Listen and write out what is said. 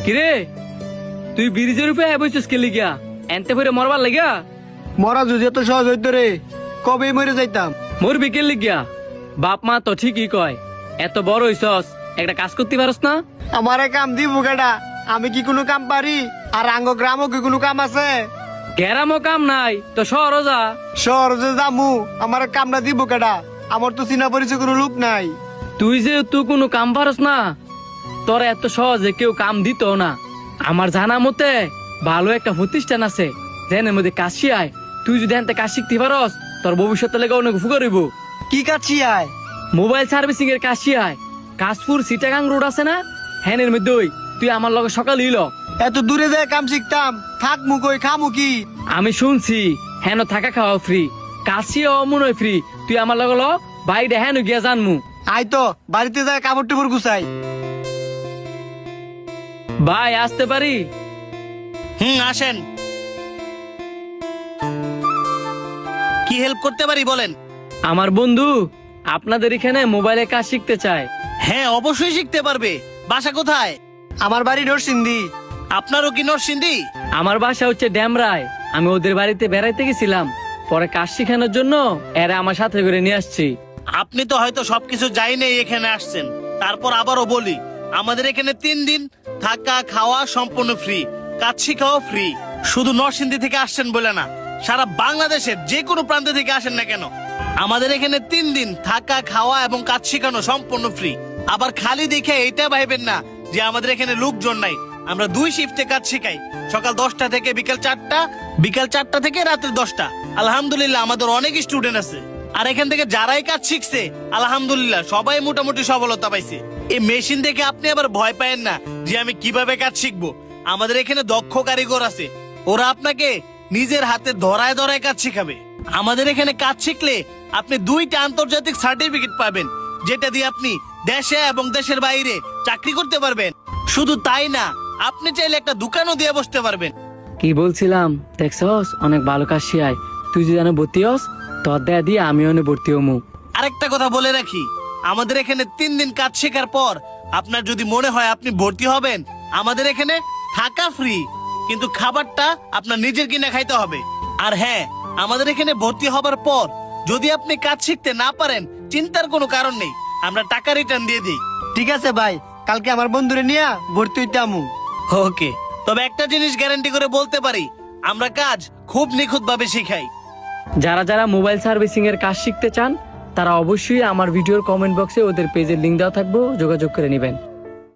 কিরে তুই ব্রিজের উপরে বসছিস কে লিগা এনতে করে মরবার লাগিয়া? মরা যদি এত সহজ হইতো রে কবে মরে যাইতাম। মোর বিকেল লিগিয়া বাপ মা তো ঠিকই কয়, এত বড় হইছস একটা কাজ করতে পারস না? আমারে কাম দিব কেডা? আমি কি কোনো কাম পারি? আর আঙ্গ গ্রামও কি কোনো কাম আছে? গেরামও কাম নাই তো শহর যা। শহর যে যামু আমার কামটা দিব কেডা? আমার তো চিনা পরিচয় কোনো লোক নাই। তুই যে তুই কোনো কাম পারস না, তোর এত সহজে কেউ কাম দিত না। আমার জানা মতে ভালো একটা প্রতিষ্ঠান আছে যেনের মধ্যে কাজ শিয়ায়। তুই যদি এনতে কাজ শিখতে পারস তোর ভবিষ্যতে লেগে অনেক উপকার হইব। কি কাছি আয়? মোবাইল সার্ভিসিং এর কাজ শিয়ায়। কাশপুর সিটাগাং রোড আছে না, হ্যানের মধ্যে তুই আমার লগে সকাল ইল। এত দূরে যায় কাম শিখতাম, থাকমু কই খামু কি? আমি শুনছি হেন থাকা খাওয়া ফ্রি, কাজ শিয়াও মনে হয় ফ্রি। তুই আমার লগে ল, বাইরে হেন গিয়া জানমু। আয় তো বাড়িতে যায় কাপড় টুপড় গুছাই। ভাই আসতে পারি? আসেন। কি হেল্প করতে পারি বলেন? আমার বন্ধু আপনাদের এখানে মোবাইলে কাজ শিখতে চায়। হ্যাঁ, অবশ্যই শিখতে পারবে। বাসা কোথায়? আমার বাড়ি নরসিংদী। আপনারও কি নরসিংদী? আমার বাসা হচ্ছে ড্যামরায়। আমি ওদের বাড়িতে বেড়াইতে গেছিলাম, পরে কাজ শেখানোর জন্য এরা আমার সাথে করে নিয়ে আসছি। আপনি তো হয়তো সবকিছু জানেই এখানে আসছেন। তারপর আবারও বলি, আমাদের এখানে 3 দিন থাকা খাওয়া সম্পূর্ণ ফ্রি, কাজ শিখাও ফ্রি। শুধু নরসিংদী থেকে আসছেন বলে না, সারা বাংলাদেশের যে কোনো প্রান্ত থেকে আসেন না কেন, আমাদের এখানে 3 দিন থাকা খাওয়া এবং কাজ শেখানো সম্পূর্ণ ফ্রি। আবার খালি দেখে এটা ভাইবেন না যে আমাদের এখানে লোকজন নাই। আমরা 2 শিফটে কাজ শেখাই, সকাল 10টা থেকে বিকাল 4টা, বিকাল 4টা থেকে রাত্রি 10টা। আলহামদুলিল্লাহ আমাদের অনেক স্টুডেন্ট আছে। আর এখান থেকে যারাই কাজ শিখছে আলহামদুলিল্লাহ সবাই মোটামুটি সফলতা পাইছে। এই মেশিন দেখে আপনি আবার ভয় পায়েন না যে আমি কিভাবে কাজ শিখবো। আমাদের এখানে দক্ষ কারিগর আছে, ওরা আপনাকে নিজের হাতে ধরায় ধরায় কাজ শিখাবে। আমাদের এখানে কাজ শিখলে আপনি 2টা আন্তর্জাতিক সার্টিফিকেট পাবেন, যেটা দিয়ে আপনি দেশে এবং দেশের বাইরে চাকরি করতে পারবেন। শুধু তাই না, আপনি চাইলে একটা দোকানও দিয়ে বসতে পারবেন। কি বলছিলাম দেখছস, অনেক ভালো কাজ শিয়ায়। তুই যদি জানো ভর্তি হস তোর দেয়া দিয়ে আমি অনেক ভর্তি হমু। আরেকটা কথা বলে রাখি, আমাদের এখানে 3 দিন কাজ শেখার পর আপনার যদি মনে হয় আপনি ভর্তি হবেন, আমাদের এখানে থাকা ফ্রি, কিন্তু খাবারটা আপনার নিজের কিনে খাইতে হবে। আর হ্যাঁ, আমাদের এখানে ভর্তি হবার পর যদি আপনি কাজ শিখতে না পারেন, চিন্তার কোনো কারণ নেই, আমরা টাকা রিটার্ন দিয়ে দিই। ঠিক আছে ভাই, কালকে আমার বন্ধুরে নিয়ে ভর্তি হইতে আমু। ওকে, তবে একটা জিনিস গ্যারান্টি করে বলতে পারি, আমরা কাজ খুব নিখুঁত ভাবে শিখাই। যারা যারা মোবাইল সার্ভিসিং এর কাজ শিখতে চান তারা অবশ্যই আমার ভিডিওর কমেন্ট বক্সে ওদের পেজের লিংক দেওয়া থাকবো, যোগাযোগ করে নেবেন।